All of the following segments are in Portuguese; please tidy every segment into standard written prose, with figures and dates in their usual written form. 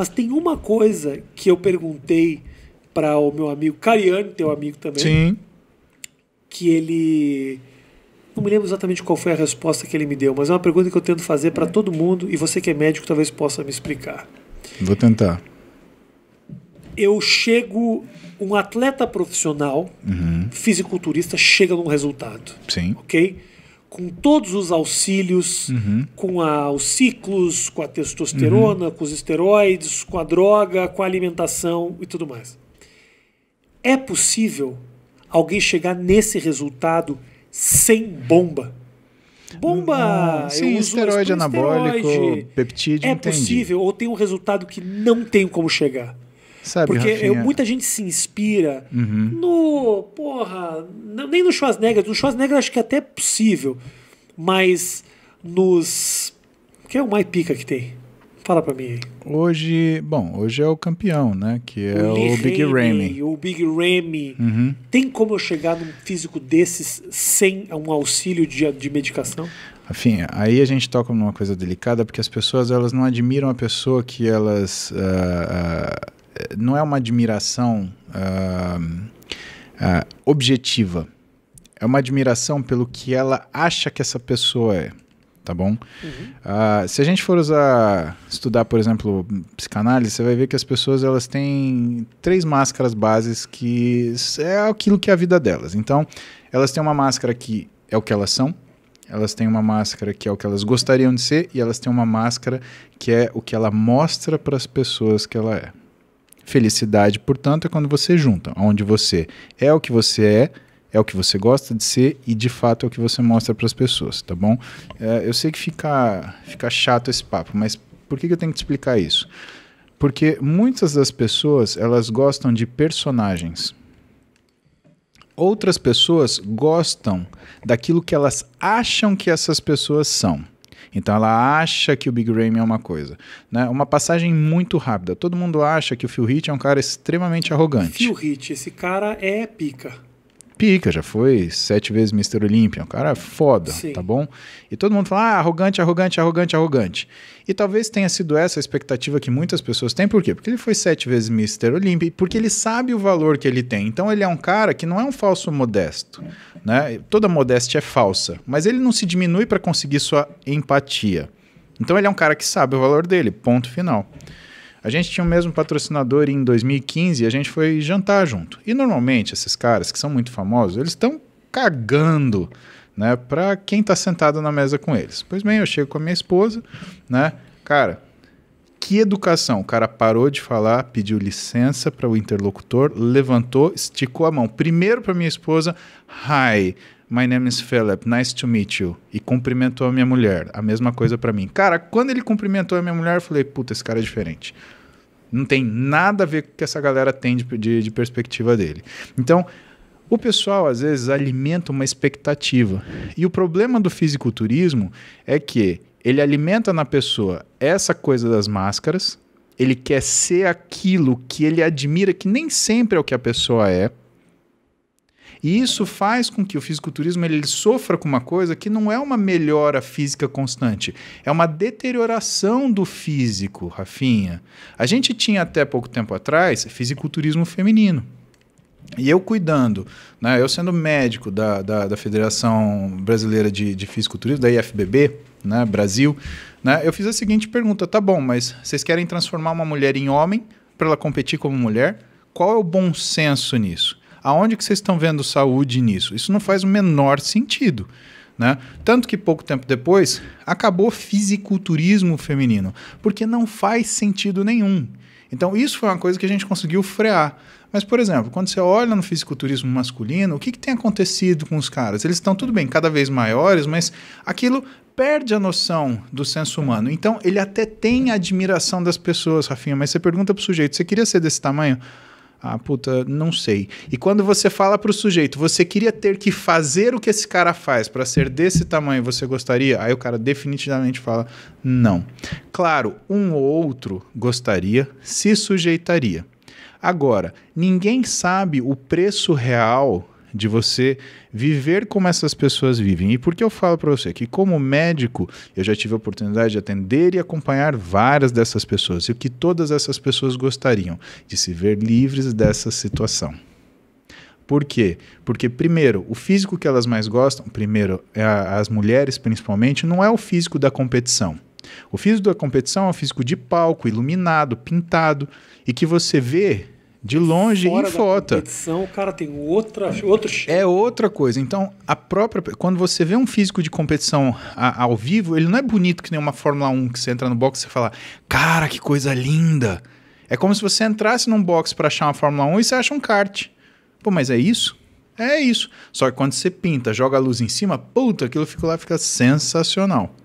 Mas tem uma coisa que eu perguntei para o meu amigo Cariani, teu amigo também. Sim. Que ele... Não me lembro exatamente qual foi a resposta que ele me deu, mas é uma pergunta que eu tento fazer para todo mundo e você que é médico talvez possa me explicar. Vou tentar. Um atleta profissional, fisiculturista, chega num resultado. Sim. Ok? Com todos os auxílios, com os ciclos, com a testosterona, com os esteroides, com a droga, com a alimentação e tudo mais. É possível alguém chegar nesse resultado sem bomba? Bomba! Sim, esteroide anabólico, peptídeo, é entendi. possível ou tem um resultado que não tem como chegar? Sabe, porque Rafinha, muita gente se inspira no... Porra, nem no Schwarzenegger. No Schwarzenegger acho que é até possível. Mas nos... Quem é o mais pica que tem? Fala pra mim aí. Hoje é o campeão, né? Que é o Big Ramy. O Big Ramy. Tem como eu chegar num físico desses sem um auxílio de medicação? Enfim, aí a gente toca numa coisa delicada, porque as pessoas elas não admiram a pessoa que elas... não é uma admiração objetiva. É uma admiração pelo que ela acha que essa pessoa é. Tá bom? Se a gente for estudar, por exemplo, psicanálise, você vai ver que as pessoas elas têm 3 máscaras bases que é aquilo que é a vida delas. Então, elas têm uma máscara que é o que elas são, elas têm uma máscara que é o que elas gostariam de ser, e elas têm uma máscara que é o que ela mostra para as pessoas que ela é. Felicidade, portanto, é quando você junta, onde você é o que você é o que você gosta de ser e, de fato, é o que você mostra para as pessoas, tá bom? Eu sei que fica chato esse papo, mas por que eu tenho que te explicar isso? Porque muitas das pessoas, elas gostam de personagens. Outras pessoas gostam daquilo que elas acham que essas pessoas são. Então ela acha que o Big Ramy é uma coisa, né? Uma passagem muito rápida. Todo mundo acha que o Phil Heath é um cara extremamente arrogante. Phil Heath, esse cara é pica. Pica, já foi 7 vezes Mr. Olympia, um cara foda, Sim. Tá bom? E todo mundo fala, arrogante, arrogante, arrogante, arrogante. E talvez tenha sido essa a expectativa que muitas pessoas têm, por quê? Porque ele foi 7 vezes Mr. Olympia e porque ele sabe o valor que ele tem. Então ele é um cara que não é um falso modesto, né? Toda modéstia é falsa, mas ele não se diminui para conseguir sua empatia. Então ele é um cara que sabe o valor dele, ponto final. A gente tinha o mesmo patrocinador em 2015 e a gente foi jantar junto. E normalmente esses caras que são muito famosos, eles estão cagando, né, para quem está sentado na mesa com eles. Pois bem, eu chego com a minha esposa, né, cara, que educação. O cara parou de falar, pediu licença para o interlocutor, levantou, esticou a mão. Primeiro para minha esposa, hi, my name is Philip, nice to meet you. E cumprimentou a minha mulher. A mesma coisa pra mim. Cara, quando ele cumprimentou a minha mulher, eu falei, puta, esse cara é diferente. Não tem nada a ver com o que essa galera tem de perspectiva dele. Então, o pessoal, às vezes, alimenta uma expectativa. E o problema do fisiculturismo é que ele alimenta na pessoa essa coisa das máscaras, ele quer ser aquilo que ele admira, que nem sempre é o que a pessoa é. E isso faz com que o fisiculturismo ele sofra com uma coisa que não é uma melhora física constante, é uma deterioração do físico, Rafinha. A gente tinha até pouco tempo atrás fisiculturismo feminino. E eu cuidando, né, eu sendo médico da Federação Brasileira de Fisiculturismo, da IFBB, né, Brasil, né, eu fiz a seguinte pergunta, tá bom, mas vocês querem transformar uma mulher em homem para ela competir como mulher? Qual é o bom senso nisso? Aonde que vocês estão vendo saúde nisso? Isso não faz o menor sentido, né? Tanto que pouco tempo depois acabou o fisiculturismo feminino, porque não faz sentido nenhum. Então isso foi uma coisa que a gente conseguiu frear. Mas, por exemplo, quando você olha no fisiculturismo masculino, o que tem acontecido com os caras? Eles estão, tudo bem, cada vez maiores, mas aquilo perde a noção do senso humano. Então ele até tem a admiração das pessoas, Rafinha, mas você pergunta pro sujeito, você queria ser desse tamanho? Ah, puta, não sei. E quando você fala pro sujeito, você queria ter que fazer o que esse cara faz para ser desse tamanho, você gostaria? Aí o cara definitivamente fala, não. Claro, um ou outro gostaria, se sujeitaria. Agora, ninguém sabe o preço real de você viver como essas pessoas vivem. E por que eu falo para você que, como médico, eu já tive a oportunidade de atender e acompanhar várias dessas pessoas, e o que todas essas pessoas gostariam de se ver livres dessa situação. Por quê? Porque, primeiro, o físico que elas mais gostam, primeiro, as mulheres principalmente, não é o físico da competição. O físico da competição é o físico de palco, iluminado, pintado, e que você vê de longe Fora em foto. Da competição, o cara tem outro shape. É outra coisa. Então, quando você vê um físico de competição ao vivo, ele não é bonito que nem uma Fórmula 1 que você entra no box e você fala, cara, que coisa linda. É como se você entrasse num box para achar uma Fórmula 1 e você acha um kart. Pô, mas é isso? É isso. Só que quando você pinta, joga a luz em cima, puta, aquilo fica sensacional.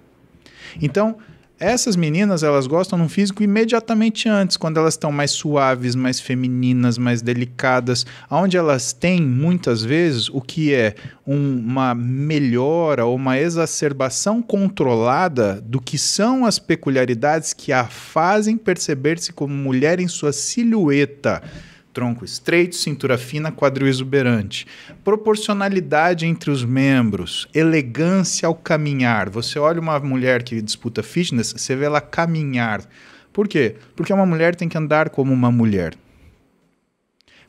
Então, essas meninas, elas gostam num físico imediatamente antes, quando elas estão mais suaves, mais femininas, mais delicadas, onde elas têm, muitas vezes, o que é uma melhora ou uma exacerbação controlada do que são as peculiaridades que a fazem perceber-se como mulher em sua silhueta. Tronco estreito, cintura fina, quadril exuberante. Proporcionalidade entre os membros, elegância ao caminhar. Você olha uma mulher que disputa fitness, você vê ela caminhar. Por quê? Porque uma mulher tem que andar como uma mulher.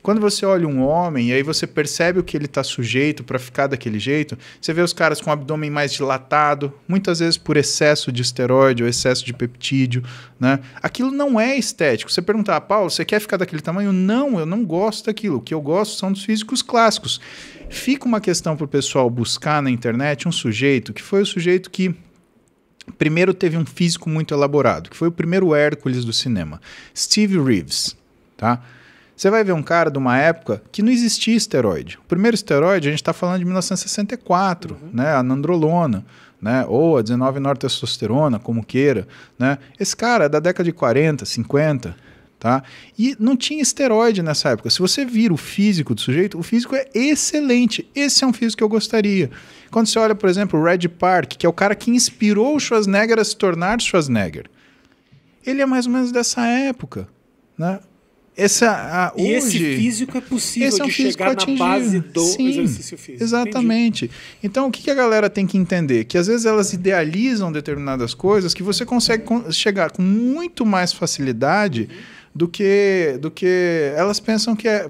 Quando você olha um homem e aí você percebe o que ele está sujeito para ficar daquele jeito, você vê os caras com o abdômen mais dilatado, muitas vezes por excesso de esteroide ou excesso de peptídeo, né? Aquilo não é estético. Você perguntar, Paulo, você quer ficar daquele tamanho? Não, eu não gosto daquilo. O que eu gosto são dos físicos clássicos. Fica uma questão para o pessoal buscar na internet um sujeito que foi o sujeito que primeiro teve um físico muito elaborado, que foi o primeiro Hércules do cinema, Steve Reeves, tá? Você vai ver um cara de uma época que não existia esteroide. O primeiro esteroide, a gente está falando de 1964, né? A nandrolona, né? Ou a 19-nortestosterona, como queira, né? Esse cara é da década de 40, 50, tá? E não tinha esteroide nessa época. Se você vira o físico do sujeito, o físico é excelente. Esse é um físico que eu gostaria. Quando você olha, por exemplo, o Red Park, que é o cara que inspirou o Schwarzenegger a se tornar Schwarzenegger, ele é mais ou menos dessa época, né? E esse físico é possível de chegar na base do exercício físico. Exatamente. Entendi. Então, o que a galera tem que entender? Que às vezes elas idealizam determinadas coisas que você consegue chegar com muito mais facilidade do que elas pensam que é.